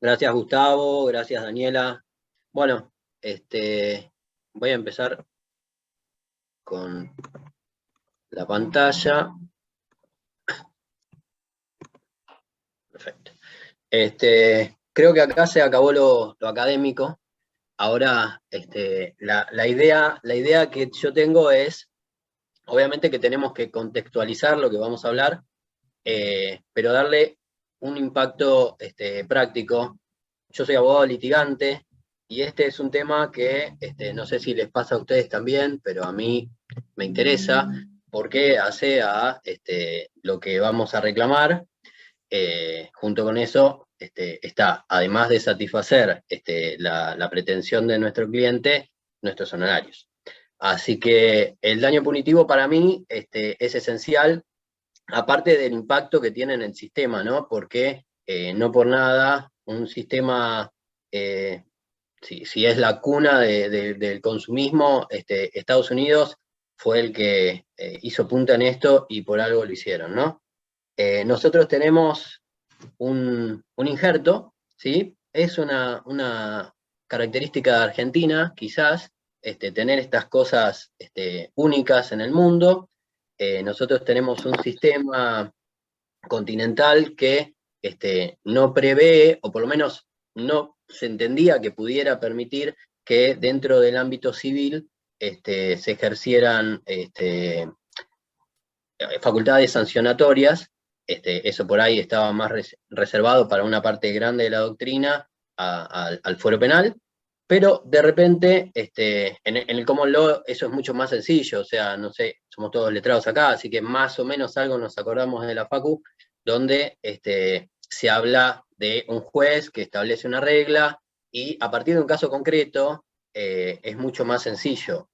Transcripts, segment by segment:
Gracias Gustavo, gracias Daniela. Bueno, voy a empezar con la pantalla. Perfecto. Creo que acá se acabó lo académico. Ahora, la idea que yo tengo es, obviamente que tenemos que contextualizar lo que vamos a hablar, pero darle un impacto práctico. Yo soy abogado litigante y este es un tema que no sé si les pasa a ustedes también, pero a mí me interesa porque hace a lo que vamos a reclamar. Junto con eso está, además de satisfacer la pretensión de nuestro cliente, nuestros honorarios. Así que el daño punitivo para mí es esencial, aparte del impacto que tiene en el sistema, ¿no? Porque no por nada un sistema, si es la cuna del consumismo, Estados Unidos fue el que hizo punta en esto y por algo lo hicieron, ¿no? Nosotros tenemos un injerto, ¿sí? Es una característica de Argentina, quizás, tener estas cosas únicas en el mundo. Nosotros tenemos un sistema continental que no prevé, o por lo menos no se entendía que pudiera permitir que dentro del ámbito civil se ejercieran facultades sancionatorias. Eso por ahí estaba más reservado para una parte grande de la doctrina, al fuero penal, pero de repente en el common law eso es mucho más sencillo, o sea, no sé, somos todos letrados acá, así que más o menos algo nos acordamos de la facu, donde se habla de un juez que establece una regla y a partir de un caso concreto es mucho más sencillo.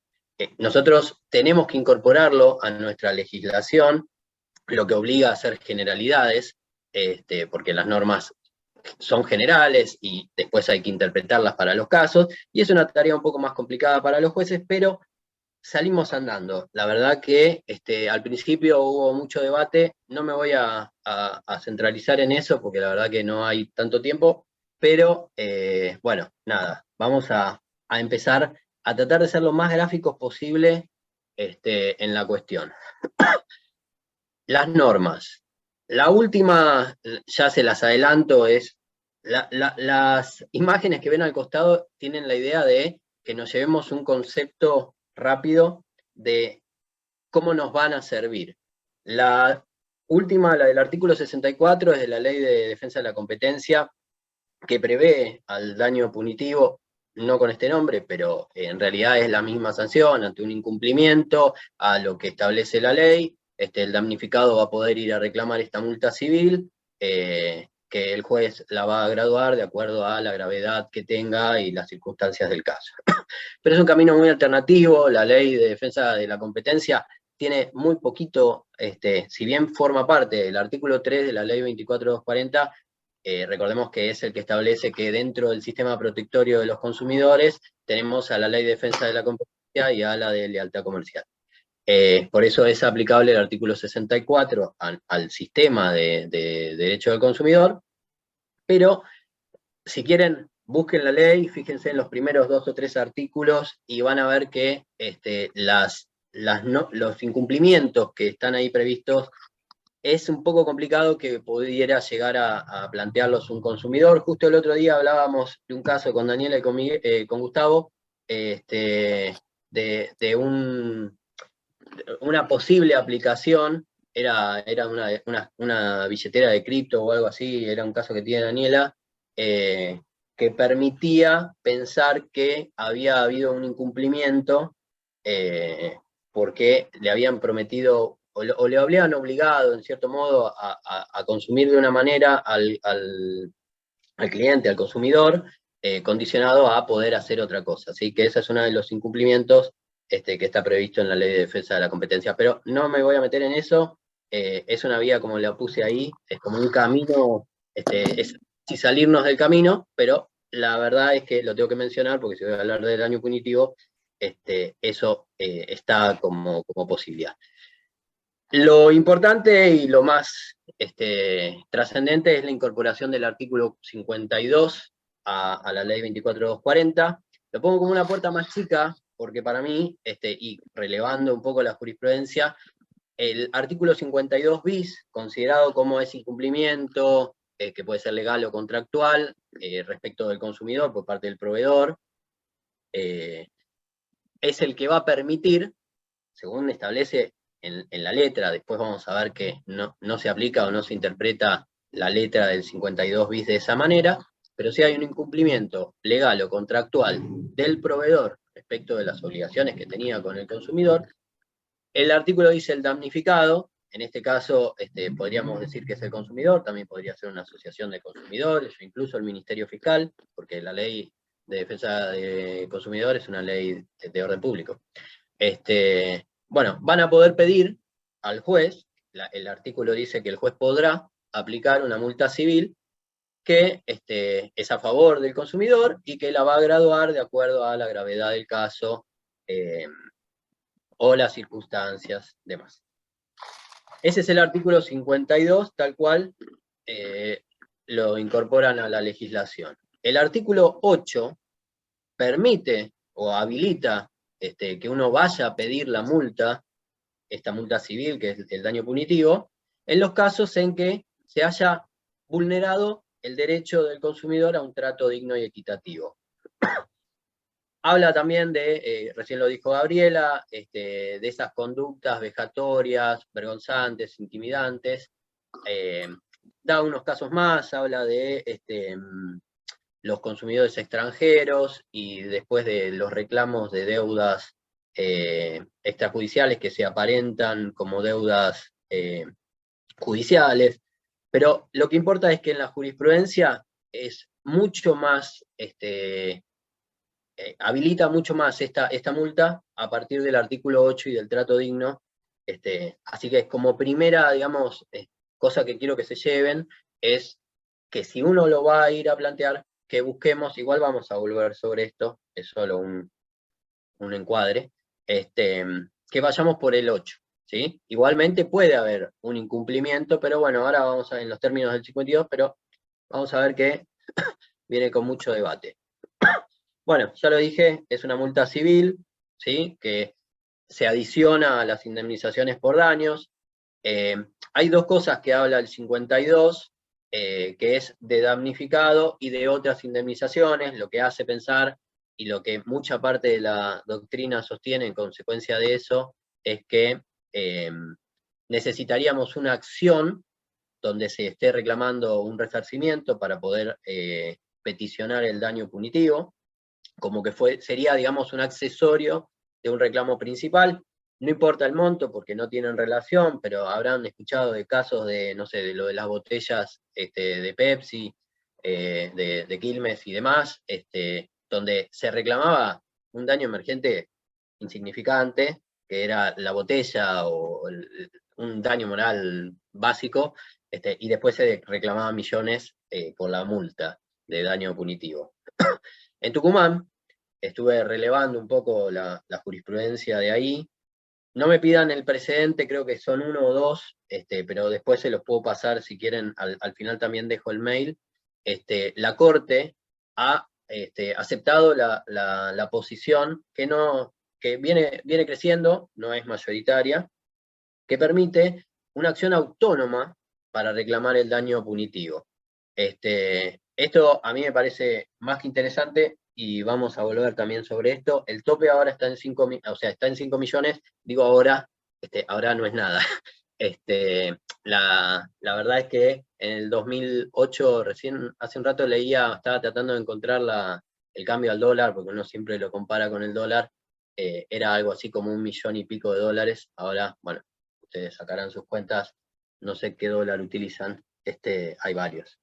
Nosotros tenemos que incorporarlo a nuestra legislación, lo que obliga a hacer generalidades, porque las normas son generales y después hay que interpretarlas para los casos, y es una tarea un poco más complicada para los jueces, pero salimos andando. La verdad que al principio hubo mucho debate, no me voy a centralizar en eso, porque la verdad que no hay tanto tiempo, pero bueno, nada, vamos a empezar a tratar de ser lo más gráficos posible en la cuestión. Las normas. La última, ya se las adelanto, es las imágenes que ven al costado tienen la idea de que nos llevemos un concepto rápido de cómo nos van a servir. La última, la del artículo 64, es de la Ley de Defensa de la Competencia, que prevé al daño punitivo, no con este nombre, pero en realidad es la misma sanción ante un incumplimiento a lo que establece la ley. El damnificado va a poder ir a reclamar esta multa civil, que el juez la va a graduar de acuerdo a la gravedad que tenga y las circunstancias del caso. Pero es un camino muy alternativo. La Ley de Defensa de la Competencia tiene muy poquito, si bien forma parte del artículo 3 de la Ley 24240, recordemos que es el que establece que dentro del sistema protectorio de los consumidores tenemos a la Ley de Defensa de la Competencia y a la de Lealtad Comercial. Por eso es aplicable el artículo 64 al sistema de derecho del consumidor, pero si quieren, busquen la ley, fíjense en los primeros 2 o 3 artículos y van a ver que los incumplimientos que están ahí previstos es un poco complicado que pudiera llegar a plantearlos un consumidor. Justo el otro día hablábamos de un caso con Daniela y con Gustavo, de una posible aplicación. Era una billetera de cripto o algo así, era un caso que tiene Daniela, que permitía pensar que había habido un incumplimiento, porque le habían prometido o le habían obligado, en cierto modo, a consumir de una manera al cliente, al consumidor, condicionado a poder hacer otra cosa. Así que ese es uno de los incumplimientos que está previsto en la Ley de Defensa de la Competencia. Pero no me voy a meter en eso. Es una vía, como la puse ahí, es como un camino, es si salirnos del camino, pero la verdad es que lo tengo que mencionar, porque si voy a hablar del daño punitivo, eso está como posibilidad. Lo importante y lo más trascendente es la incorporación del artículo 52 a la ley 24240. Lo pongo como una puerta más chica, porque para mí, y relevando un poco la jurisprudencia, el artículo 52 bis, considerado como ese incumplimiento, que puede ser legal o contractual, respecto del consumidor por parte del proveedor, es el que va a permitir, según establece en la letra, después vamos a ver que no se aplica o no se interpreta la letra del 52 bis de esa manera, pero si hay un incumplimiento legal o contractual del proveedor respecto de las obligaciones que tenía con el consumidor, el artículo dice el damnificado, en este caso podríamos decir que es el consumidor, también podría ser una asociación de consumidores, o incluso el Ministerio Fiscal, porque la ley de defensa de consumidores es una ley de orden público. Bueno, van a poder pedir al juez, el artículo dice que el juez podrá aplicar una multa civil que es a favor del consumidor y que la va a graduar de acuerdo a la gravedad del caso o las circunstancias demás. Ese es el artículo 52, tal cual lo incorporan a la legislación. El artículo 8 permite o habilita que uno vaya a pedir la multa, esta multa civil, que es el daño punitivo, en los casos en que se haya vulnerado el derecho del consumidor a un trato digno y equitativo. Habla también de, recién lo dijo Gabriela, de esas conductas vejatorias, vergonzantes, intimidantes. Da unos casos más, habla de los consumidores extranjeros y después de los reclamos de deudas extrajudiciales que se aparentan como deudas judiciales. Pero lo que importa es que en la jurisprudencia es mucho más habilita mucho más esta multa a partir del artículo 8 y del trato digno. Así que como primera, digamos, cosa que quiero que se lleven, es que si uno lo va a ir a plantear, que busquemos, igual vamos a volver sobre esto, es solo un encuadre, que vayamos por el 8. ¿Sí? Igualmente puede haber un incumplimiento, pero bueno, ahora vamos a ver en los términos del 52, pero vamos a ver que viene con mucho debate. Bueno, ya lo dije, es una multa civil, ¿sí? Que se adiciona a las indemnizaciones por daños. Hay dos cosas que habla el 52, que es de damnificado y de otras indemnizaciones, lo que hace pensar, y lo que mucha parte de la doctrina sostiene en consecuencia de eso, es que necesitaríamos una acción donde se esté reclamando un resarcimiento para poder peticionar el daño punitivo, como que sería, digamos, un accesorio de un reclamo principal. No importa el monto porque no tienen relación, pero habrán escuchado de casos de, no sé, de lo de las botellas de Pepsi, de Quilmes y demás, donde se reclamaba un daño emergente insignificante, que era la botella o un daño moral básico, y después se reclamaban millones por la multa de daño punitivo. En Tucumán, estuve relevando un poco la jurisprudencia de ahí. No me pidan el precedente, creo que son uno o dos, pero después se los puedo pasar si quieren, al final también dejo el mail. La Corte ha aceptado la posición que viene creciendo, no es mayoritaria, que permite una acción autónoma para reclamar el daño punitivo. Esto a mí me parece más que interesante y vamos a volver también sobre esto. El tope ahora está en 5 millones, digo ahora, ahora no es nada. La verdad es que en el 2008, recién hace un rato leía, estaba tratando de encontrar el cambio al dólar, porque uno siempre lo compara con el dólar, era algo así como 1 millón y pico de dólares, ahora, bueno, ustedes sacarán sus cuentas, no sé qué dólar utilizan, hay varios.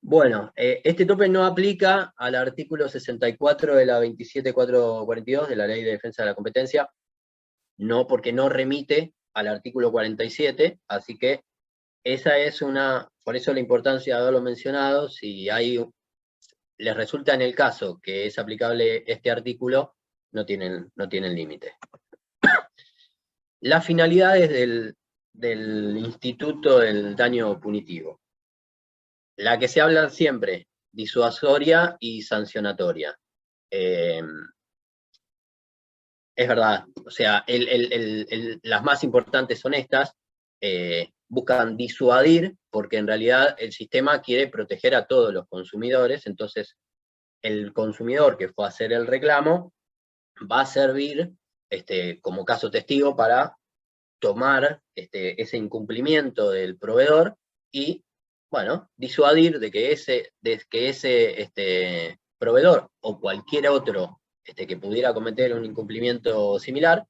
Bueno, este tope no aplica al artículo 64 de la 27442 de la Ley de Defensa de la Competencia, no, porque no remite al artículo 47, así que esa es por eso la importancia de haberlo mencionado, si les resulta en el caso que es aplicable este artículo, no tienen límite. Las finalidades del instituto del daño punitivo. La que se habla siempre, disuasoria y sancionatoria. Es verdad, o sea, las más importantes son estas, buscan disuadir, porque en realidad el sistema quiere proteger a todos los consumidores, entonces el consumidor que fue a hacer el reclamo va a servir como caso testigo para tomar ese incumplimiento del proveedor y, bueno, disuadir de que ese proveedor o cualquier otro que pudiera cometer un incumplimiento similar,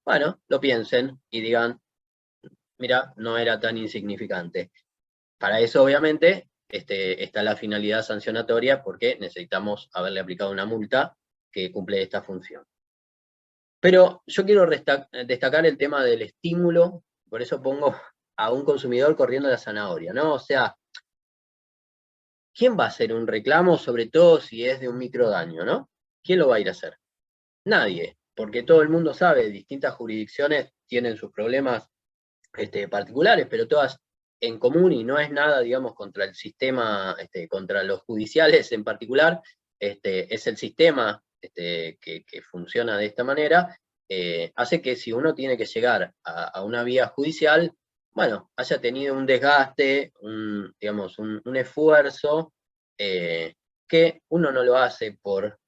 bueno, lo piensen y digan, mira, no era tan insignificante. Para eso, obviamente, está la finalidad sancionatoria, porque necesitamos haberle aplicado una multa que cumple esta función. Pero yo quiero destacar el tema del estímulo, por eso pongo a un consumidor corriendo la zanahoria, ¿no? O sea, ¿quién va a hacer un reclamo, sobre todo si es de un microdaño, ¿no? ¿Quién lo va a ir a hacer? Nadie, porque todo el mundo sabe, distintas jurisdicciones tienen sus problemas particulares, pero todas en común, y no es nada, digamos, contra el sistema, contra los judiciales en particular, es el sistema que funciona de esta manera, hace que si uno tiene que llegar a una vía judicial, bueno, haya tenido un desgaste, digamos, un esfuerzo, que uno no lo hace por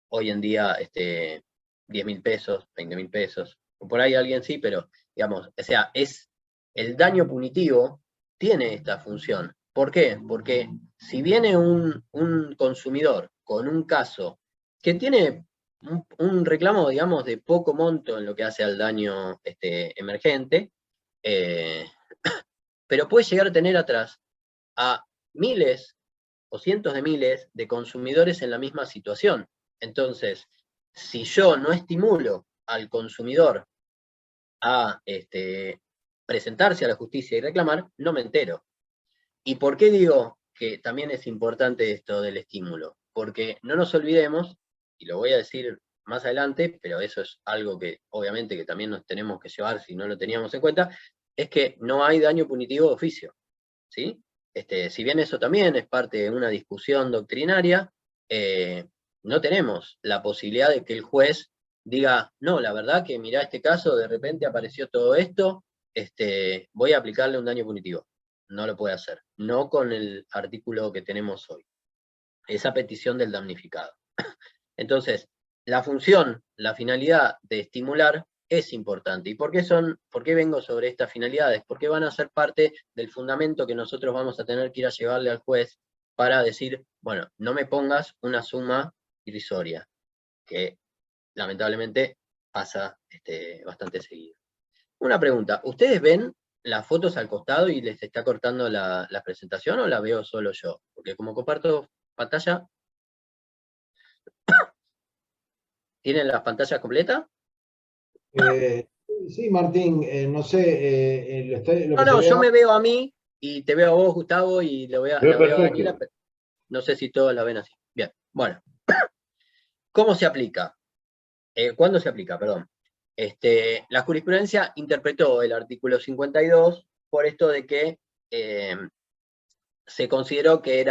hoy en día 10.000 pesos, 20.000 pesos, o por ahí alguien sí, pero digamos, o sea, el daño punitivo tiene esta función. ¿Por qué? Porque si viene un consumidor con un caso que tiene un reclamo, digamos, de poco monto en lo que hace al daño emergente, eh, pero puede llegar a tener atrás a miles o cientos de miles de consumidores en la misma situación. Entonces, si yo no estimulo al consumidor a presentarse a la justicia y reclamar, no me entero. ¿Y por qué digo que también es importante esto del estímulo? Porque no nos olvidemos, y lo voy a decir más adelante, pero eso es algo que obviamente que también nos tenemos que llevar si no lo teníamos en cuenta, es que no hay daño punitivo de oficio, ¿sí? Si bien eso también es parte de una discusión doctrinaria, no tenemos la posibilidad de que el juez diga, no, la verdad que mirá este caso, de repente apareció todo esto, voy a aplicarle un daño punitivo. No lo puede hacer, no con el artículo que tenemos hoy. Esa petición del damnificado. Entonces, la función, la finalidad de estimular es importante. ¿Y por qué vengo sobre estas finalidades? Porque van a ser parte del fundamento que nosotros vamos a tener que ir a llevarle al juez para decir, bueno, no me pongas una suma irrisoria, que lamentablemente pasa bastante seguido. Una pregunta, ¿ustedes ven las fotos al costado y les está cortando la presentación o la veo solo yo? Porque como comparto pantalla, ¿tienen las pantallas completas? Sí, Martín, no sé, lo No, que se no, ve yo ahora. me veo a mí y te veo a vos, Gustavo, y la Veo veo a Daniela, perfecto. pero no sé si todos la ven así. Bien, bueno, ¿cómo se aplica? ¿Cuándo se aplica? Perdón. La jurisprudencia interpretó el artículo 52 por esto de que se consideró que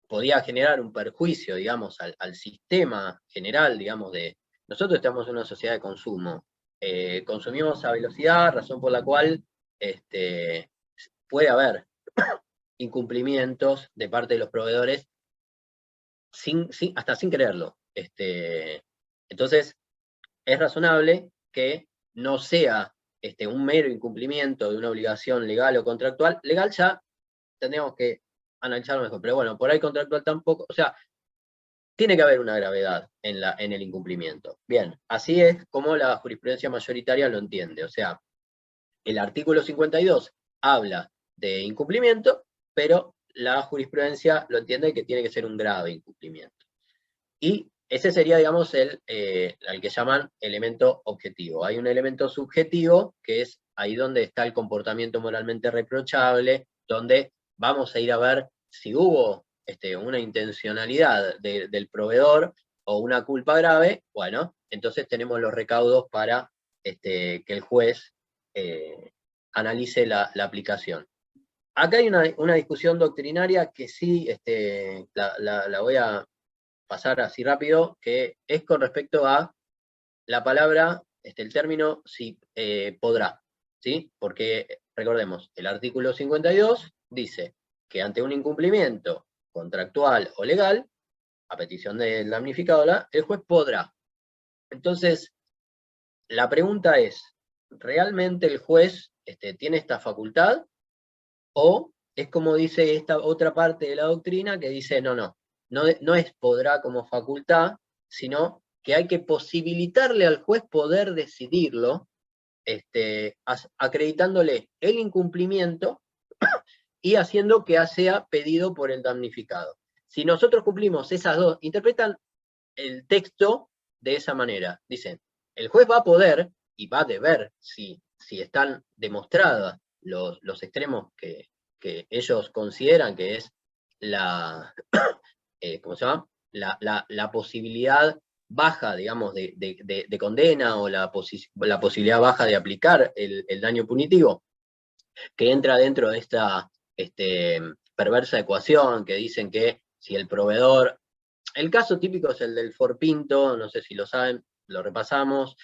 podía generar un perjuicio, digamos, al sistema general, digamos, nosotros estamos en una sociedad de consumo, consumimos a velocidad, razón por la cual puede haber incumplimientos de parte de los proveedores hasta sin quererlo. Entonces, es razonable que no sea un mero incumplimiento de una obligación legal o contractual. Legal ya tendríamos que analizarlo mejor, pero bueno, por ahí contractual tampoco, o sea, tiene que haber una gravedad en el incumplimiento. Bien, así es como la jurisprudencia mayoritaria lo entiende, o sea, el artículo 52 habla de incumplimiento, pero la jurisprudencia lo entiende que tiene que ser un grave incumplimiento. Y ese sería, digamos, al que llaman elemento objetivo. Hay un elemento subjetivo, que es ahí donde está el comportamiento moralmente reprochable, donde vamos a ir a ver si hubo una intencionalidad del proveedor o una culpa grave. Bueno, entonces tenemos los recaudos para que el juez analice la aplicación. Acá hay una discusión doctrinaria que sí la voy a pasar así rápido, que es con respecto a la palabra, el término si podrá, ¿sí? Porque, recordemos, el artículo 52 dice que ante un incumplimiento contractual o legal, a petición del damnificado, el juez podrá. Entonces, la pregunta es, ¿realmente el juez tiene esta facultad? ¿O es como dice esta otra parte de la doctrina que dice, no es podrá como facultad, sino que hay que posibilitarle al juez poder decidirlo, acreditándole el incumplimiento y haciendo que sea pedido por el damnificado? Si nosotros cumplimos esas dos, interpretan el texto de esa manera. Dicen, el juez va a poder y va a deber, si están demostrados los extremos que ellos consideran que es ¿cómo se llama? La posibilidad baja, digamos, de condena, o la posibilidad baja de aplicar el daño punitivo, que entra dentro de esta perversa ecuación que dicen que si el proveedor, el caso típico es el del Ford Pinto, no sé si lo saben, lo repasamos,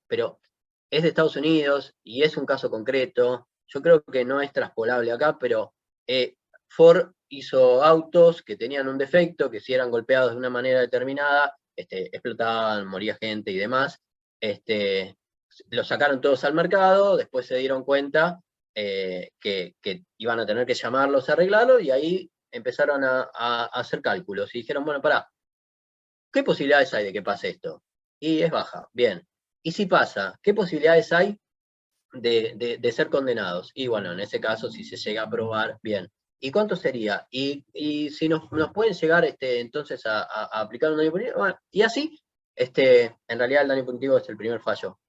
pero es de Estados Unidos y es un caso concreto. Yo creo que no es traspolable acá, pero Ford hizo autos que tenían un defecto, que si eran golpeados de una manera determinada, explotaban, moría gente y demás. Los sacaron todos al mercado, después se dieron cuenta que iban a tener que llamarlos a arreglarlo, y ahí empezaron a hacer cálculos y dijeron, bueno, pará, ¿qué posibilidades hay de que pase esto? Y es baja, bien. ¿Y si pasa? ¿Qué posibilidades hay de ser condenados? Y bueno, en ese caso, si se llega a probar, bien. ¿Y cuánto sería? Y si nos pueden llegar entonces a aplicar un daño punitivo, bueno, y así, en realidad el daño punitivo es el primer fallo.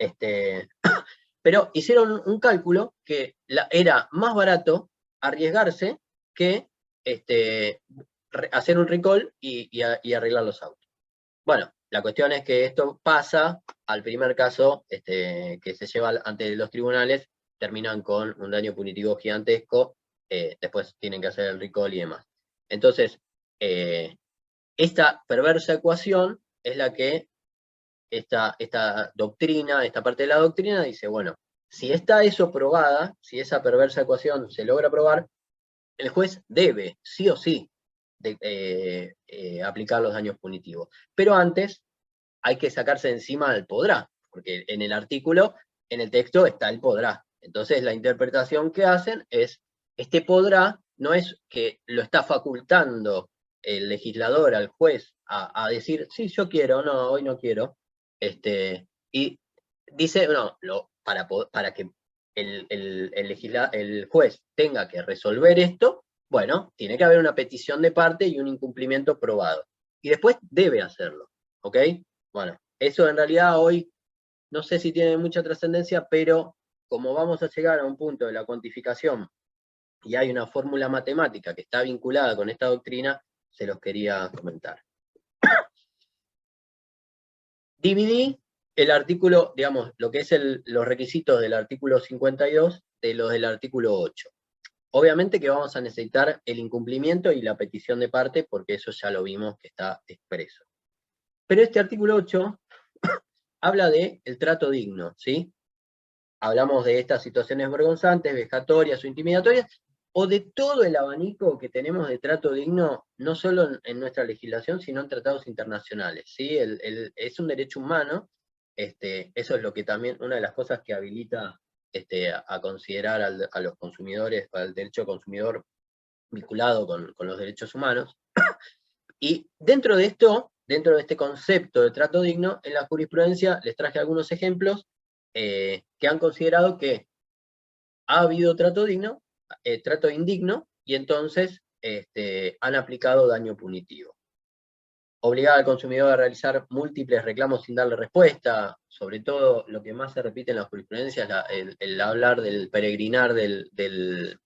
Pero hicieron un cálculo que era más barato arriesgarse que hacer un recall y arreglar los autos. Bueno, la cuestión es que esto pasa al primer caso que se lleva ante los tribunales, terminan con un daño punitivo gigantesco, después tienen que hacer el recall y demás. Entonces, esta perversa ecuación es la que esta doctrina, esta parte de la doctrina dice, bueno, si está eso probada, si esa perversa ecuación se logra probar, el juez debe, sí o sí, aplicar los daños punitivos. Pero antes hay que sacarse encima el podrá, porque en el artículo, en el texto está el podrá. Entonces la interpretación que hacen es, este podrá no es que lo está facultando el legislador al juez a decir, sí, yo quiero, no, hoy no quiero, y dice, no, para que el juez tenga que resolver esto, bueno, tiene que haber una petición de parte y un incumplimiento probado. Y después debe hacerlo, ¿ok? Bueno, eso en realidad hoy no sé si tiene mucha trascendencia, pero como vamos a llegar a un punto de la cuantificación y hay una fórmula matemática que está vinculada con esta doctrina, se los quería comentar. Dividí el artículo, digamos, lo que es los requisitos del artículo 52 de los del artículo 8. Obviamente que vamos a necesitar el incumplimiento y la petición de parte, porque eso ya lo vimos que está expreso. Pero este artículo 8 habla de el trato digno, ¿sí? Hablamos de estas situaciones vergonzantes, vejatorias o intimidatorias, o de todo el abanico que tenemos de trato digno, no solo en nuestra legislación, sino en tratados internacionales, ¿sí? Es un derecho humano, eso es lo que también, una de las cosas que habilita a considerar a los consumidores, al derecho consumidor vinculado con los derechos humanos. Y dentro de esto, dentro de este concepto de trato digno, en la jurisprudencia les traje algunos ejemplos que han considerado que ha habido trato digno, trato indigno, y entonces han aplicado daño punitivo. Obligar al consumidor a realizar múltiples reclamos sin darle respuesta, sobre todo lo que más se repite en la jurisprudencia es el hablar del peregrinar del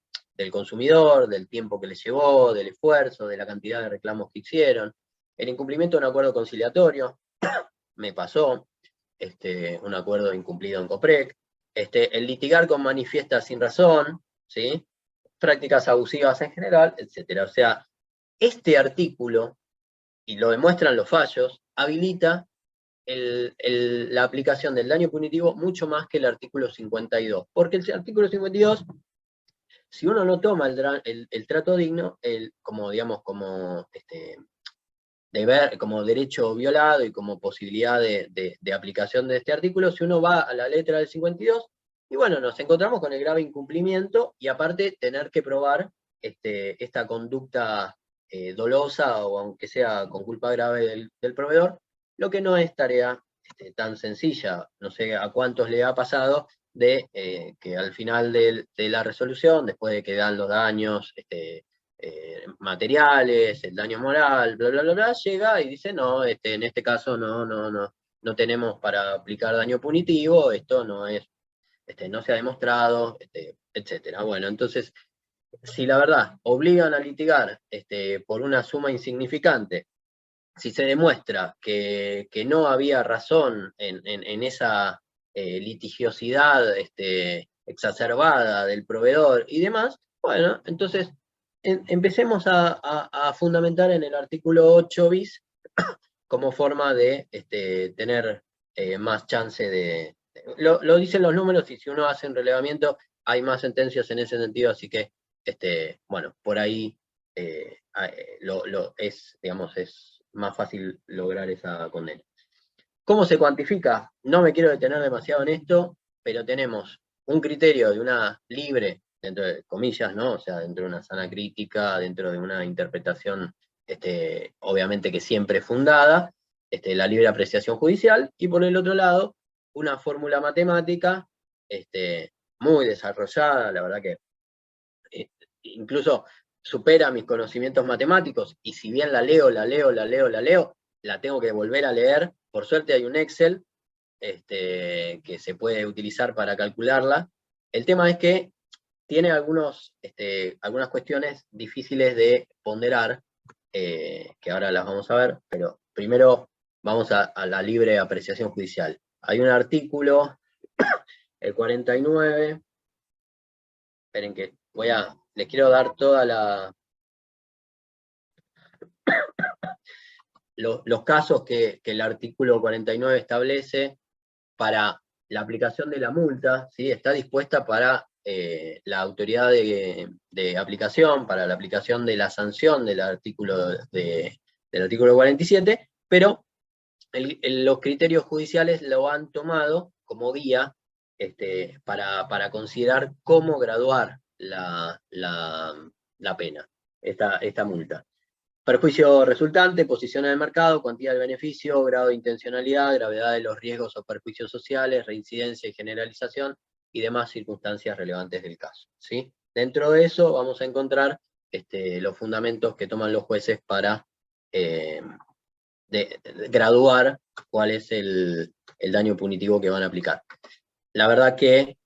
consumidor, del tiempo que le llevó, del esfuerzo, de la cantidad de reclamos que hicieron. El incumplimiento de un acuerdo conciliatorio, me pasó, un acuerdo incumplido en COPREC, el litigar con manifiesta sin razón, ¿sí? Prácticas abusivas en general, etc. O sea, este artículo, y lo demuestran los fallos, habilita la aplicación del daño punitivo mucho más que el artículo 52. Porque el artículo 52, si uno no toma el trato digno, como, digamos, como deber, como derecho violado y como posibilidad de aplicación de este artículo, si uno va a la letra del 52, y bueno, nos encontramos con el grave incumplimiento, y aparte tener que probar esta conducta dolosa, o aunque sea con culpa grave del proveedor, lo que no es tarea tan sencilla. No sé a cuántos le ha pasado de que al final de la resolución, después de que dan los daños materiales, el daño moral, bla, bla, bla, bla, llega y dice, no, en este caso no tenemos para aplicar daño punitivo, esto no es, no se ha demostrado, etcétera. Bueno, entonces, si la verdad obligan a litigar por una suma insignificante, si se demuestra que no había razón en esa litigiosidad exacerbada del proveedor y demás, bueno, entonces empecemos a fundamentar en el artículo 8 bis como forma de tener más chance lo dicen los números, y si uno hace un relevamiento, hay más sentencias en ese sentido, así que, bueno, por ahí digamos, es más fácil lograr esa condena. ¿Cómo se cuantifica? No me quiero detener demasiado en esto, pero tenemos un criterio de una libre, dentro de comillas, ¿no? O sea, dentro de una sana crítica, dentro de una interpretación, obviamente que siempre fundada, la libre apreciación judicial, y por el otro lado, una fórmula matemática muy desarrollada, la verdad que incluso supera mis conocimientos matemáticos, y si bien la leo, la tengo que volver a leer. Por suerte hay un Excel que se puede utilizar para calcularla. El tema es que tiene algunas cuestiones difíciles de ponderar, que ahora las vamos a ver, pero primero vamos a la libre apreciación judicial. Hay un artículo, el 49, esperen que les quiero dar los casos que el artículo 49 establece para la aplicación de la multa, ¿sí? Está dispuesta para la autoridad de aplicación, para la aplicación de la sanción del artículo 47, pero los criterios judiciales lo han tomado como guía para considerar cómo graduar la pena, esta multa. Perjuicio resultante, posición en el mercado, cuantía del beneficio, grado de intencionalidad, gravedad de los riesgos o perjuicios sociales, reincidencia y generalización, y demás circunstancias relevantes del caso, ¿sí? Dentro de eso vamos a encontrar los fundamentos que toman los jueces para graduar cuál es el daño punitivo que van a aplicar. La verdad que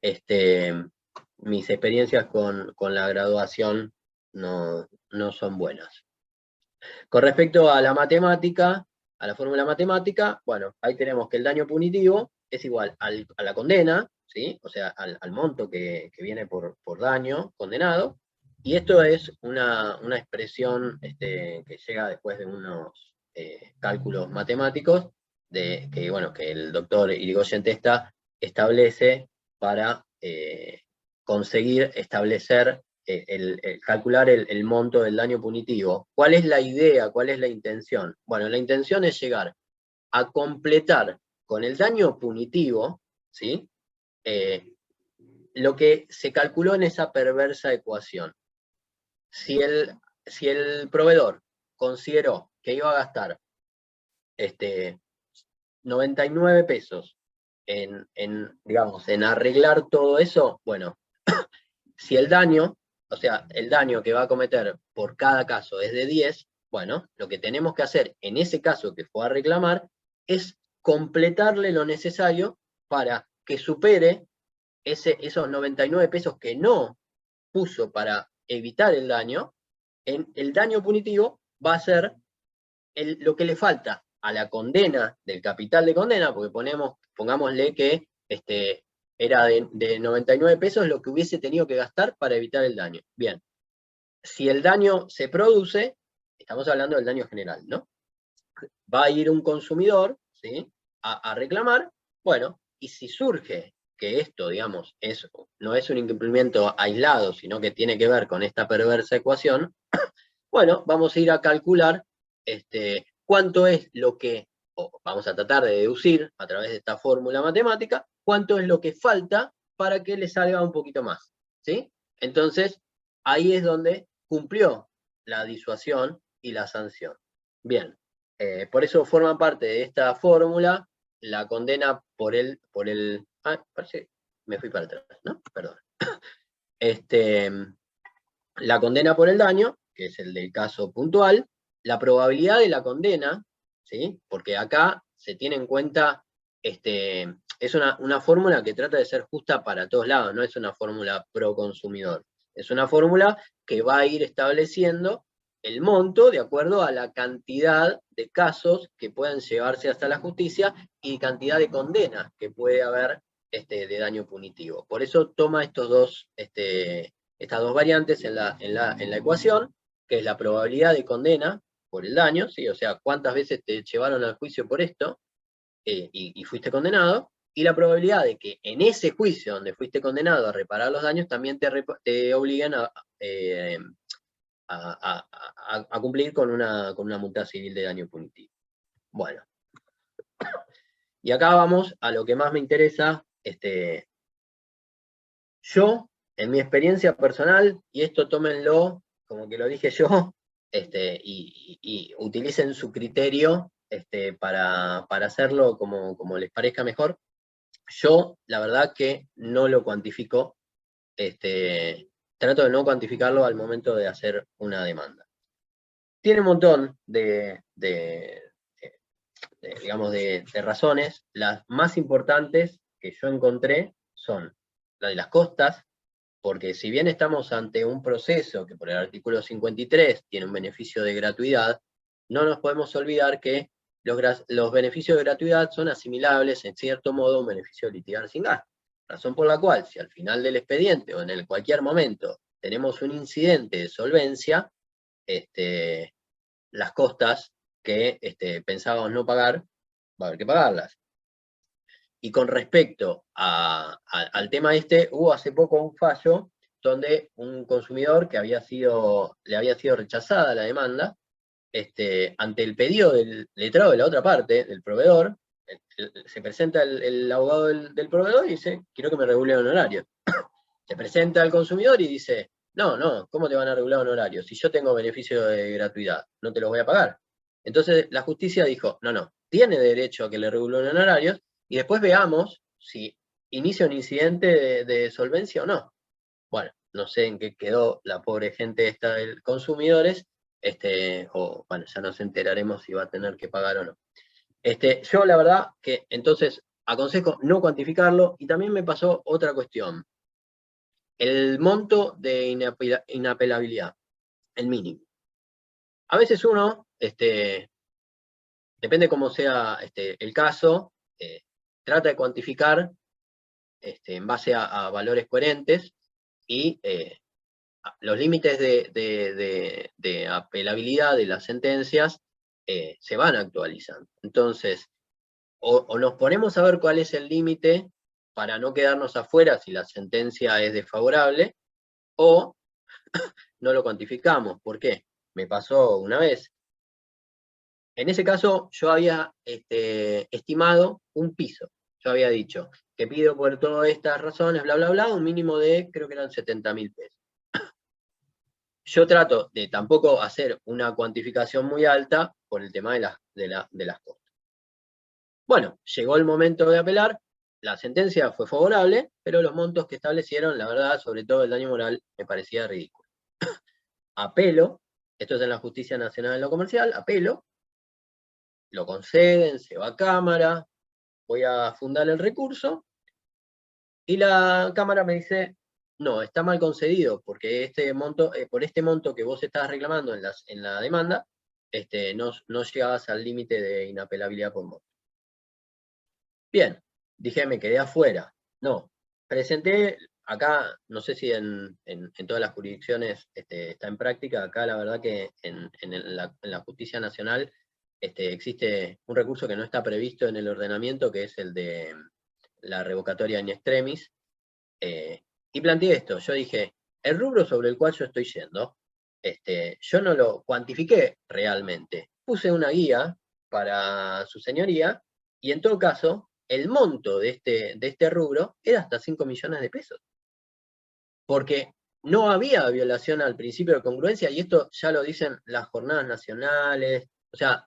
mis experiencias con la graduación no son buenas. Con respecto a la matemática, a la fórmula matemática, bueno, ahí tenemos que el daño punitivo es igual a la condena, ¿sí? O sea, al monto que viene por daño condenado, y esto es una expresión que llega después de unos cálculos matemáticos que el doctor Irigoyen Testa establece para conseguir establecer calcular el monto del daño punitivo. ¿Cuál es la idea? ¿Cuál es la intención? Bueno, la intención es llegar a completar con el daño punitivo, ¿sí? Lo que se calculó en esa perversa ecuación. Si el proveedor consideró que iba a gastar 99 pesos digamos, en arreglar todo eso, bueno, si el daño, o sea, el daño que va a cometer por cada caso es de 10, bueno, lo que tenemos que hacer en ese caso que fue a reclamar es completarle lo necesario para que supere esos 99 pesos que no puso para evitar el daño. El daño punitivo va a ser lo que le falta a la condena del capital de condena, porque pongámosle que era de 99 pesos lo que hubiese tenido que gastar para evitar el daño. Bien, si el daño se produce, estamos hablando del daño general, ¿no? Va a ir un consumidor, ¿sí?, a reclamar, bueno, y si surge que esto, digamos, no es un incumplimiento aislado, sino que tiene que ver con esta perversa ecuación, bueno, vamos a ir a calcular cuánto es lo que, o vamos a tratar de deducir a través de esta fórmula matemática, cuánto es lo que falta para que le salga un poquito más, ¿sí? Entonces, ahí es donde cumplió la disuasión y la sanción. Bien, por eso forma parte de esta fórmula la condena parece que me fui para atrás, ¿no? Perdón. La condena por el daño, que es el del caso puntual, la probabilidad de la condena, ¿sí? Porque acá se tiene en cuenta, es una fórmula que trata de ser justa para todos lados, no es una fórmula pro consumidor. Es una fórmula que va a ir estableciendo el monto de acuerdo a la cantidad de casos que puedan llevarse hasta la justicia y cantidad de condenas que puede haber de daño punitivo. Por eso toma estas dos variantes en la ecuación, que es la probabilidad de condena por el daño, ¿sí? O sea, cuántas veces te llevaron al juicio por esto y fuiste condenado, y la probabilidad de que en ese juicio donde fuiste condenado a reparar los daños también te obliguen a cumplir con una multa civil de daño punitivo. Bueno, y acá vamos a lo que más me interesa. Yo, en mi experiencia personal, y esto tómenlo como que lo dije yo, y utilicen su criterio para hacerlo como les parezca mejor. Yo, la verdad que no lo cuantifico, trato de no cuantificarlo al momento de hacer una demanda. Tiene un montón digamos, de razones. Las más importantes que yo encontré son la de las costas, porque si bien estamos ante un proceso que por el artículo 53 tiene un beneficio de gratuidad, no nos podemos olvidar que los beneficios de gratuidad son asimilables, en cierto modo, a un beneficio de litigar sin gasto. Razón por la cual, si al final del expediente o en cualquier momento tenemos un incidente de solvencia, las costas que pensábamos no pagar, va a haber que pagarlas. Y con respecto al tema hubo hace poco un fallo donde un consumidor que le había sido rechazada la demanda, ante el pedido del letrado de la otra parte, del proveedor, se presenta el abogado del proveedor y dice, quiero que me regulen honorarios. Se presenta al consumidor y dice, no, ¿cómo te van a regular honorarios? Si yo tengo beneficio de gratuidad, no te los voy a pagar. Entonces la justicia dijo, no, tiene derecho a que le regulen honorarios, y después veamos si inicia un incidente de solvencia o no. Bueno, no sé en qué quedó la pobre gente esta de consumidores, o bueno, ya nos enteraremos si va a tener que pagar o no. Yo la verdad que entonces aconsejo no cuantificarlo, y también me pasó otra cuestión. El monto de inapelabilidad, el mínimo. A veces uno, depende cómo sea el caso, trata de cuantificar en base a valores coherentes, y los límites de apelabilidad de las sentencias se van actualizando. Entonces, o nos ponemos a ver cuál es el límite para no quedarnos afuera si la sentencia es desfavorable, o no lo cuantificamos. ¿Por qué? Me pasó una vez. En ese caso, yo había estimado un piso. Yo había dicho que pido por todas estas razones, bla, bla, bla, un mínimo de, creo que eran 70.000 pesos. Yo trato de tampoco hacer una cuantificación muy alta por el tema de las costas. Bueno, llegó el momento de apelar, la sentencia fue favorable, pero los montos que establecieron, la verdad, sobre todo el daño moral, me parecía ridículo. Apelo, esto es en la Justicia Nacional en lo Comercial, apelo, lo conceden, se va a Cámara, voy a fundar el recurso, y la Cámara me dice, no, está mal concedido, porque por este monto que vos estás reclamando en la demanda, no llegabas al límite de inapelabilidad por monto. Bien, dije, me quedé afuera. No, presenté, acá, no sé si en todas las jurisdicciones está en práctica, acá la verdad que en la justicia nacional existe un recurso que no está previsto en el ordenamiento, que es el de la revocatoria in extremis, y planteé esto, yo dije, el rubro sobre el cual yo estoy yendo, yo no lo cuantifiqué realmente, puse una guía para su señoría, y en todo caso, el monto de este rubro era hasta 5 millones de pesos, porque no había violación al principio de congruencia, y esto ya lo dicen las jornadas nacionales, o sea,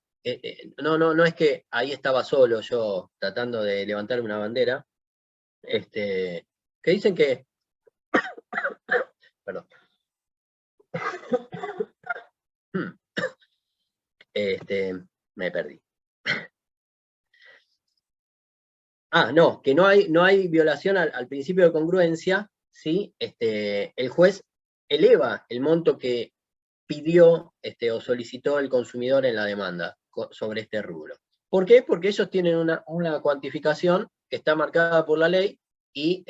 no es que ahí estaba solo yo tratando de levantar una bandera, que dicen que, perdón, me perdí. No, que no hay violación al principio de congruencia, ¿sí? El juez eleva el monto que pidió o solicitó el consumidor en la demanda sobre este rubro. ¿Por qué? Porque ellos tienen una cuantificación que está marcada por la ley y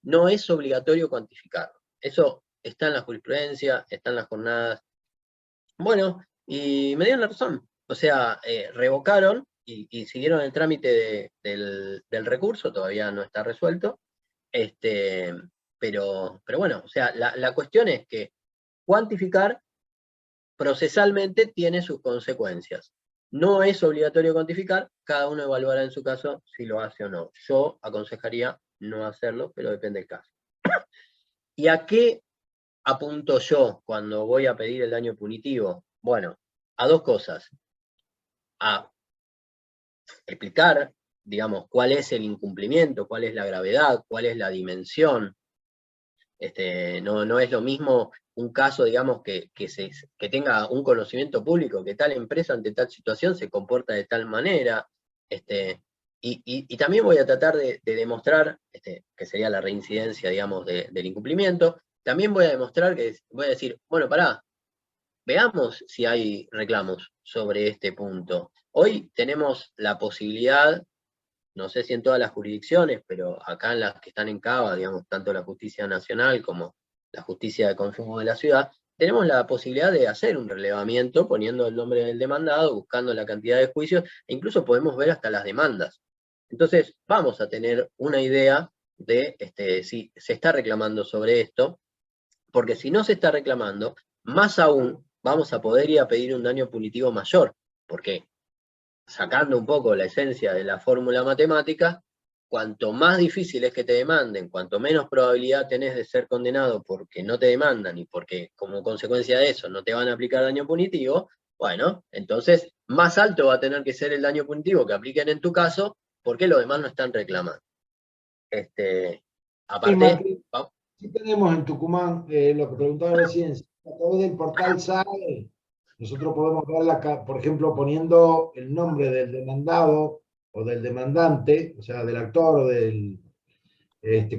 no es obligatorio cuantificarlo. Eso está en la jurisprudencia, está en las jornadas. Bueno, y me dieron la razón. O sea, revocaron y siguieron el trámite del recurso, todavía no está resuelto. Pero bueno, o sea, la cuestión es que cuantificar procesalmente tiene sus consecuencias. No es obligatorio cuantificar, cada uno evaluará en su caso si lo hace o no. Yo aconsejaría no hacerlo, pero depende del caso. ¿Y a qué apunto yo cuando voy a pedir el daño punitivo? Bueno, a dos cosas. A explicar, digamos, cuál es el incumplimiento, cuál es la gravedad, cuál es la dimensión. No es lo mismo un caso, digamos, que tenga un conocimiento público, que tal empresa ante tal situación se comporta de tal manera. Y también voy a tratar de demostrar, que sería la reincidencia, digamos, del incumplimiento. También voy a demostrar voy a decir, bueno, pará, veamos si hay reclamos sobre este punto. Hoy tenemos la posibilidad, no sé si en todas las jurisdicciones, pero acá en las que están en Cava, digamos, tanto la justicia nacional como la justicia de consumo de la ciudad, tenemos la posibilidad de hacer un relevamiento poniendo el nombre del demandado, buscando la cantidad de juicios, e incluso podemos ver hasta las demandas. Entonces, vamos a tener una idea de si se está reclamando sobre esto, porque si no se está reclamando, más aún vamos a poder ir a pedir un daño punitivo mayor, porque sacando un poco la esencia de la fórmula matemática, cuanto más difícil es que te demanden, cuanto menos probabilidad tenés de ser condenado porque no te demandan y porque como consecuencia de eso no te van a aplicar daño punitivo, bueno, entonces más alto va a tener que ser el daño punitivo que apliquen en tu caso, porque los demás no están reclamando. Sí, Aparte, Martín, sí tenemos en Tucumán, lo que preguntaba recién, si a través del portal SAE, nosotros podemos ver, por ejemplo, poniendo el nombre del demandado o del demandante, o sea, del actor o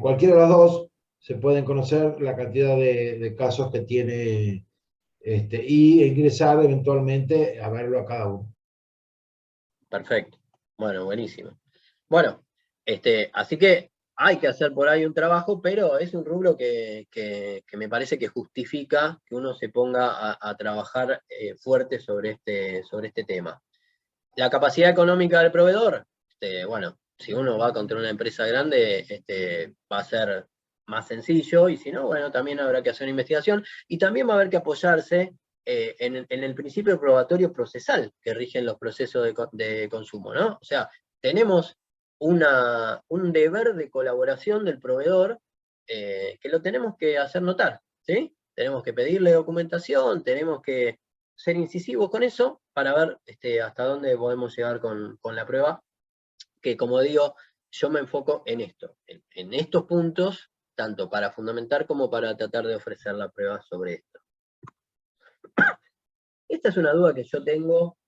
cualquiera de los dos, se pueden conocer la cantidad de casos que tiene y ingresar eventualmente a verlo a cada uno. perfecto. Bueno, buenísimo. Bueno, así que hay que hacer por ahí un trabajo, pero es un rubro que me parece que justifica que uno se ponga a trabajar fuerte sobre este tema. La capacidad económica del proveedor, bueno, si uno va contra una empresa grande, va a ser más sencillo, y si no, bueno, también habrá que hacer una investigación, y también va a haber que apoyarse en el principio probatorio procesal que rigen los procesos de consumo, ¿no? O sea, tenemos un deber de colaboración del proveedor que lo tenemos que hacer notar, ¿sí? Tenemos que pedirle documentación, tenemos que ser incisivos con eso para ver hasta dónde podemos llegar con la prueba, que como digo, yo me enfoco en esto, en estos puntos, tanto para fundamentar como para tratar de ofrecer la prueba sobre esto. Esta es una duda que yo tengo,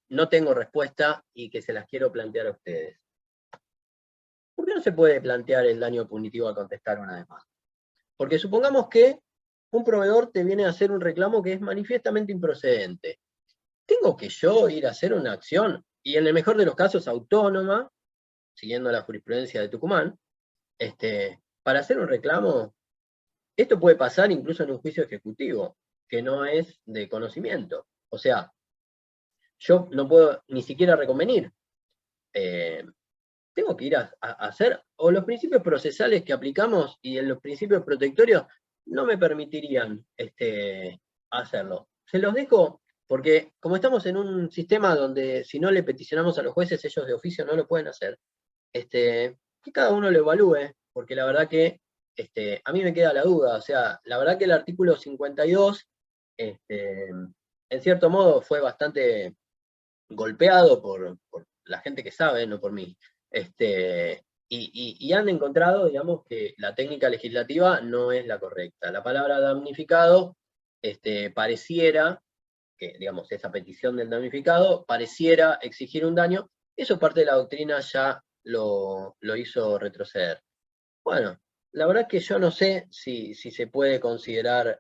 no tengo respuesta y que se las quiero plantear a ustedes. ¿Por qué no se puede plantear el daño punitivo a contestar una demanda? Porque supongamos que un proveedor te viene a hacer un reclamo que es manifiestamente improcedente. ¿Tengo que yo ir a hacer una acción? Y en el mejor de los casos autónoma, siguiendo la jurisprudencia de Tucumán, para hacer un reclamo, esto puede pasar incluso en un juicio ejecutivo, que no es de conocimiento. O sea, yo no puedo ni siquiera reconvenir. Tengo que ir a hacer, o los principios procesales que aplicamos y en los principios protectorios no me permitirían hacerlo. Se los dejo porque como estamos en un sistema donde si no le peticionamos a los jueces, ellos de oficio no lo pueden hacer, que cada uno lo evalúe, porque la verdad que a mí me queda la duda, o sea, la verdad que el artículo 52, en cierto modo, fue bastante golpeado por la gente que sabe, no por mí. Y han encontrado, digamos, que la técnica legislativa no es la correcta. La palabra damnificado pareciera, que digamos, esa petición del damnificado, pareciera exigir un daño. Eso parte de la doctrina ya lo hizo retroceder. Bueno, la verdad es que yo no sé si se puede considerar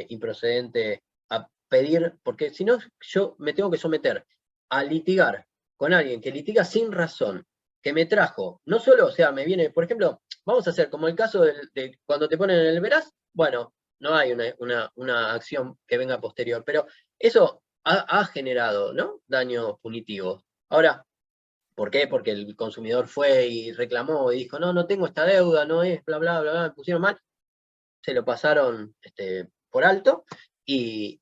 improcedente a pedir, porque si no, yo me tengo que someter a litigar con alguien que litiga sin razón, que me trajo, no solo, o sea, me viene, por ejemplo, vamos a hacer como el caso de cuando te ponen en el veraz, bueno, no hay una acción que venga posterior, pero eso ha generado, ¿no?, daños punitivos. Ahora, ¿por qué? Porque el consumidor fue y reclamó y dijo, no, no tengo esta deuda, no es, bla, bla, bla, bla, me pusieron mal, se lo pasaron por alto y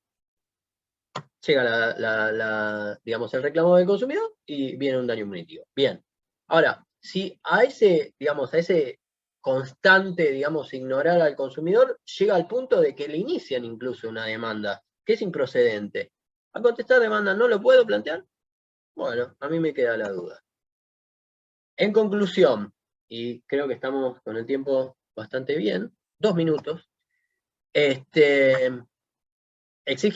llega digamos, el reclamo del consumidor y viene un daño punitivo. Bien. Ahora, si a digamos, a ese constante, digamos, ignorar al consumidor, llega al punto de que le inician incluso una demanda, que es improcedente. ¿A contestar demanda no lo puedo plantear? Bueno, a mí me queda la duda. En conclusión, y creo que estamos con el tiempo bastante bien, 2 minutos, exige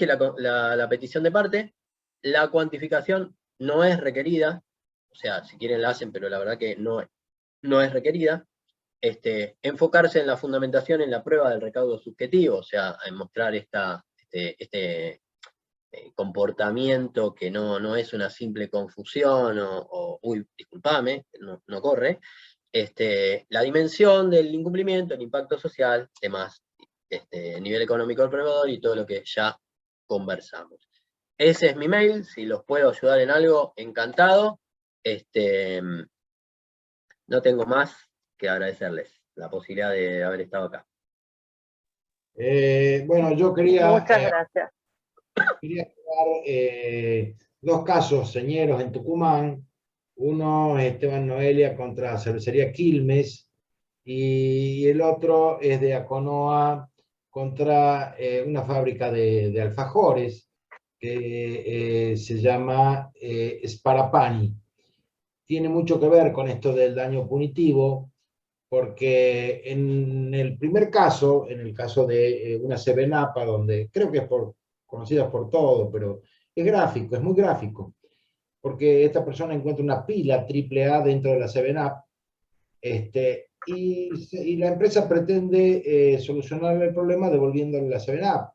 la petición de parte, la cuantificación no es requerida, o sea, si quieren la hacen, pero la verdad que no es requerida. Enfocarse en la fundamentación en la prueba del recaudo subjetivo, o sea, en mostrar este comportamiento que no es una simple confusión uy, disculpame, no corre. La dimensión del incumplimiento, el impacto social, demás, nivel económico del proveedor y todo lo que ya conversamos. Ese es mi mail, si los puedo ayudar en algo, encantado. No tengo más que agradecerles la posibilidad de haber estado acá. Bueno, yo Muchas gracias. quería dar 2 casos señeros en Tucumán. Uno es Esteban Noelia contra Cervecería Quilmes y el otro es de Aconoa contra una fábrica de alfajores que se llama Sparapani. Tiene mucho que ver con esto del daño punitivo, porque en el primer caso, en el caso de una Sevenapa, donde creo que es conocida por todo, pero es gráfico, es muy gráfico, porque esta persona encuentra una pila AAA dentro de la Sevenap, y la empresa pretende solucionar el problema devolviéndole la Sevenap.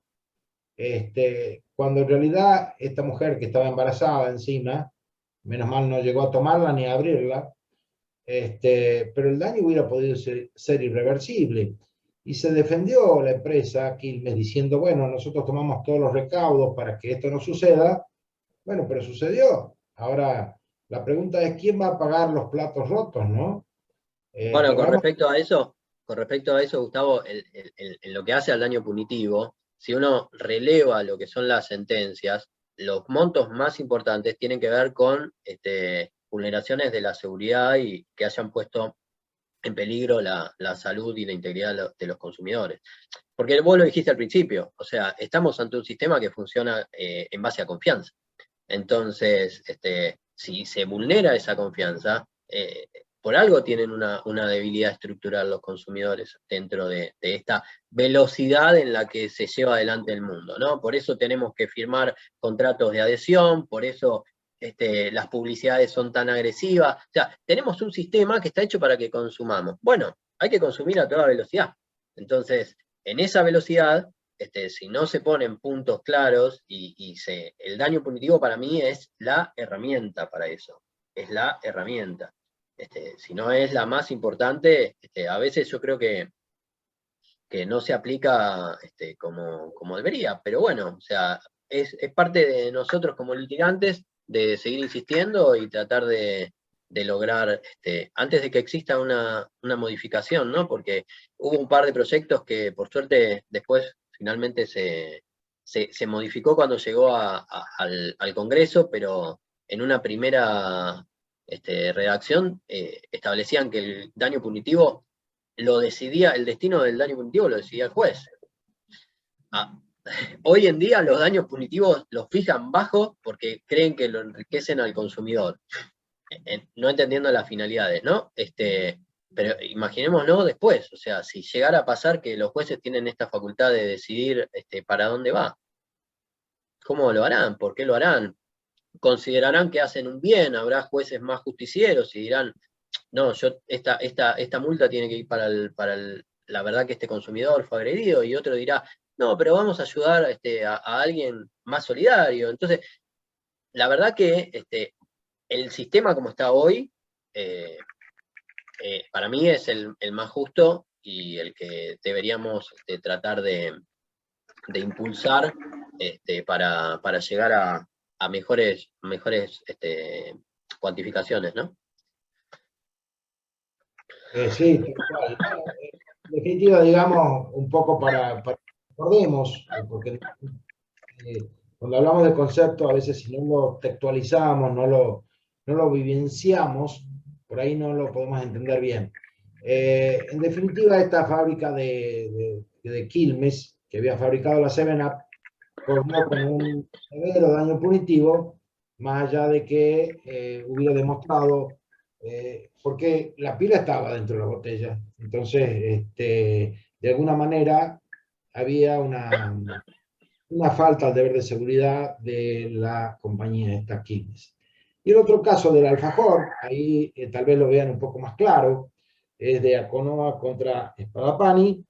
Cuando en realidad esta mujer que estaba embarazada encima, menos mal no llegó a tomarla ni a abrirla, pero el daño hubiera podido ser irreversible. Y se defendió la empresa Quilmes diciendo, bueno, nosotros tomamos todos los recaudos para que esto no suceda. Bueno, pero sucedió. Ahora, la pregunta es, ¿quién va a pagar los platos rotos, no? Bueno, con respecto a eso, Gustavo, en lo que hace al daño punitivo, si uno releva lo que son las sentencias, los montos más importantes tienen que ver con vulneraciones de la seguridad y que hayan puesto en peligro la salud y la integridad de los consumidores. Porque vos lo dijiste al principio, o sea, estamos ante un sistema que funciona en base a confianza. Entonces, si se vulnera esa confianza, por algo tienen una debilidad estructural los consumidores dentro de esta velocidad en la que se lleva adelante el mundo, ¿no? Por eso tenemos que firmar contratos de adhesión, por eso las publicidades son tan agresivas. O sea, tenemos un sistema que está hecho para que consumamos. Bueno, hay que consumir a toda velocidad. Entonces, en esa velocidad, si no se ponen puntos claros el daño punitivo para mí es la herramienta para eso. Es la herramienta. si no es la más importante, a veces yo creo que no se aplica como debería, pero bueno, o sea, es parte de nosotros como litigantes de seguir insistiendo y tratar de lograr, antes de que exista una modificación, ¿no? Porque hubo un par de proyectos que por suerte después finalmente se modificó cuando llegó al Congreso, pero en una primera redacción establecían que el daño punitivo lo decidía, el destino del daño punitivo lo decidía el juez. Ah, hoy en día los daños punitivos los fijan bajo porque creen que lo enriquecen al consumidor, no entendiendo las finalidades, ¿no? Pero imaginémonos después, o sea, si llegara a pasar que los jueces tienen esta facultad de decidir para dónde va, ¿cómo lo harán? ¿Por qué lo harán? Considerarán que hacen un bien, habrá jueces más justicieros y dirán, no, esta multa tiene que ir la verdad que este consumidor fue agredido, y otro dirá, no, pero vamos a ayudar a alguien más solidario. Entonces, la verdad que el sistema como está hoy, eh, para mí es el más justo y el que deberíamos tratar de impulsar para llegar a mejores cuantificaciones, ¿no? Sí, tal cual. Bueno, en definitiva, digamos, un poco para recordemos, porque cuando hablamos de concepto, a veces si no lo textualizamos, no lo vivenciamos, por ahí no lo podemos entender bien. En definitiva, esta fábrica de Quilmes, que había fabricado la 7-Up, corrió con un severo daño punitivo, más allá de que hubiera demostrado, porque la pila estaba dentro de la botella. Entonces, de alguna manera, había una falta al deber de seguridad de la compañía esta Quilmes. Y el otro caso del alfajor, ahí tal vez lo vean un poco más claro, es de Aconoa contra Spadapani,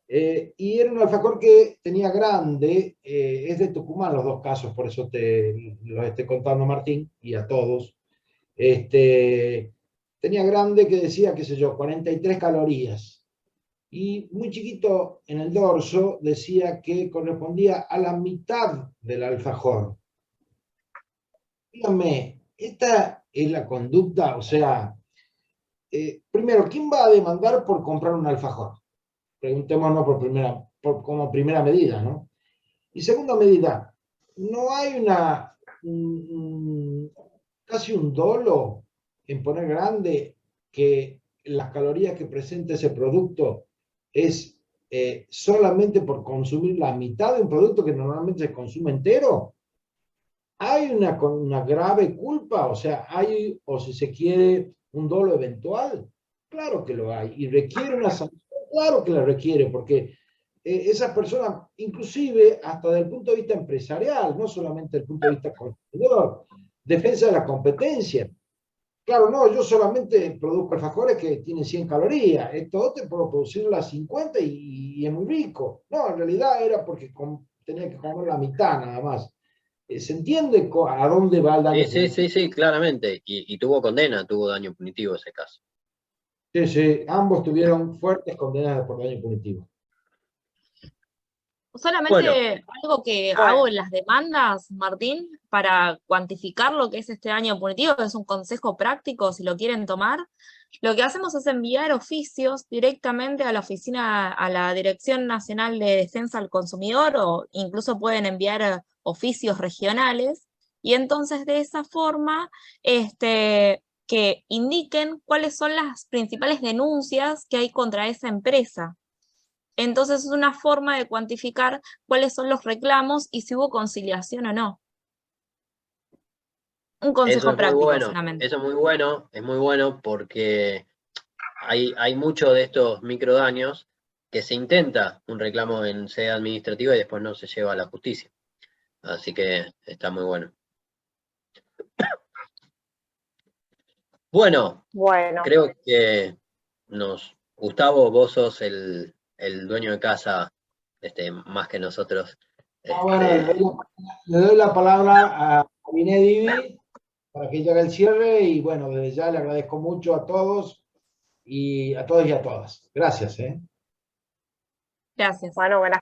y era un alfajor que tenía grande, es de Tucumán los dos casos, por eso te los estoy contando, Martín, y a todos. Tenía grande que decía, qué sé yo, 43 calorías. Y muy chiquito en el dorso decía que correspondía a la mitad del alfajor. Dígame, esta es la conducta, o sea, primero, ¿quién va a demandar por comprar un alfajor? Preguntémonos como primera medida, ¿no? Y segunda medida, no hay casi un dolo en poner grande que las calorías que presenta ese producto es solamente por consumir la mitad de un producto que normalmente se consume entero. Hay una grave culpa, o sea, hay, o si se quiere, un dolo eventual. Claro que lo hay. Y requiere una sanción, claro que la requiere, porque esas personas, inclusive hasta desde el punto de vista empresarial, no solamente desde el punto de vista consumidor, defensa de la competencia. Claro, no, yo solamente produzco alfajores que tienen 100 calorías, esto otro puedo producir las 50 y es muy rico. No, en realidad era porque tenía que comer la mitad nada más. ¿Se entiende a dónde va el daño Sí, punitivo? sí, sí, claramente. Y tuvo condena, tuvo daño punitivo ese caso. Sí, sí, ambos tuvieron fuertes condenas por daño punitivo. Bueno, Solamente algo que hago en las demandas, Martín, para cuantificar lo que es este daño punitivo, que es un consejo práctico si lo quieren tomar. Lo que hacemos es enviar oficios directamente a la oficina, a la Dirección Nacional de Defensa al Consumidor, o incluso pueden enviar oficios regionales, y entonces de esa forma, que indiquen cuáles son las principales denuncias que hay contra esa empresa. Entonces es una forma de cuantificar cuáles son los reclamos y si hubo conciliación o no. Un eso consejo es muy práctico bueno, solamente. eso es muy bueno porque hay muchos de estos microdaños que se intenta un reclamo en sede administrativa y después no se lleva a la justicia. Así que está muy bueno. Bueno, Bueno, creo que Gustavo, vos sos el dueño de casa, más que nosotros. Bueno, Este, le doy la palabra a Vinedivi para que llegue el cierre, y bueno, desde ya le agradezco mucho a todos y a todas. Gracias. Gracias. Bueno, buenas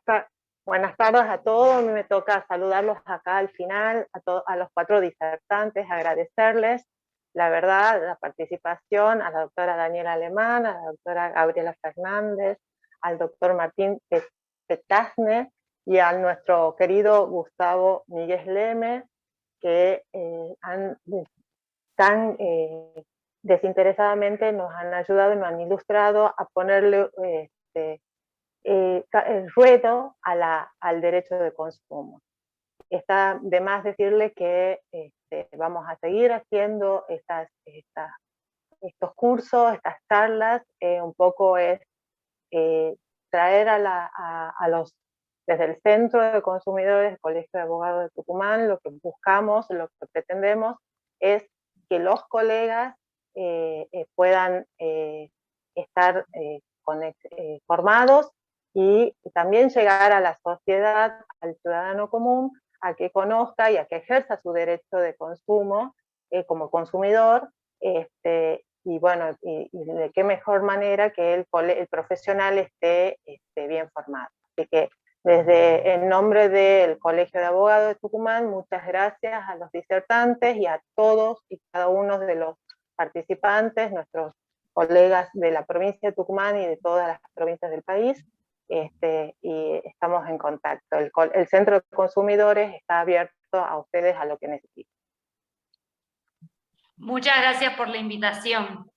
tardes a todos. A mí me toca saludarlos acá al final, a los 4 disertantes, agradecerles, la verdad, la participación, a la doctora Daniela Alemán, a la doctora Gabriela Fernández, al doctor Martín Petazne y a nuestro querido Gustavo Miguel Leme, que tan desinteresadamente nos han ayudado y nos han ilustrado a ponerle el ruedo al derecho de consumo. Está de más decirle que vamos a seguir haciendo estos cursos, estas charlas, un poco es traer desde el Centro de Consumidores del Colegio de Abogados de Tucumán, lo que buscamos, lo que pretendemos es que los colegas puedan estar formados y también llegar a la sociedad, al ciudadano común, a que conozca y a que ejerza su derecho de consumo como consumidor, y bueno, y de qué mejor manera que el profesional esté bien formado. Así que desde el nombre del Colegio de Abogados de Tucumán, muchas gracias a los disertantes y a todos y cada uno de los participantes, nuestros colegas de la provincia de Tucumán y de todas las provincias del país, y estamos en contacto. El Centro de Consumidores está abierto a ustedes a lo que necesiten. Muchas gracias por la invitación.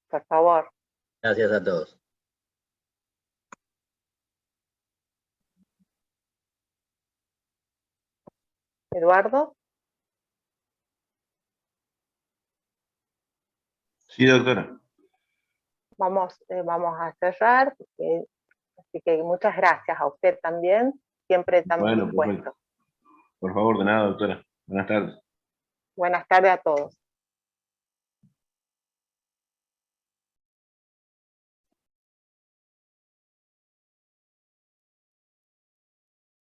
Por favor. Gracias a todos. Eduardo. Sí, doctora. Vamos a cerrar, así que muchas gracias a usted también, siempre tan Bueno, dispuesto. perfecto. Por favor, de nada, doctora. Buenas tardes. Buenas tardes a todos.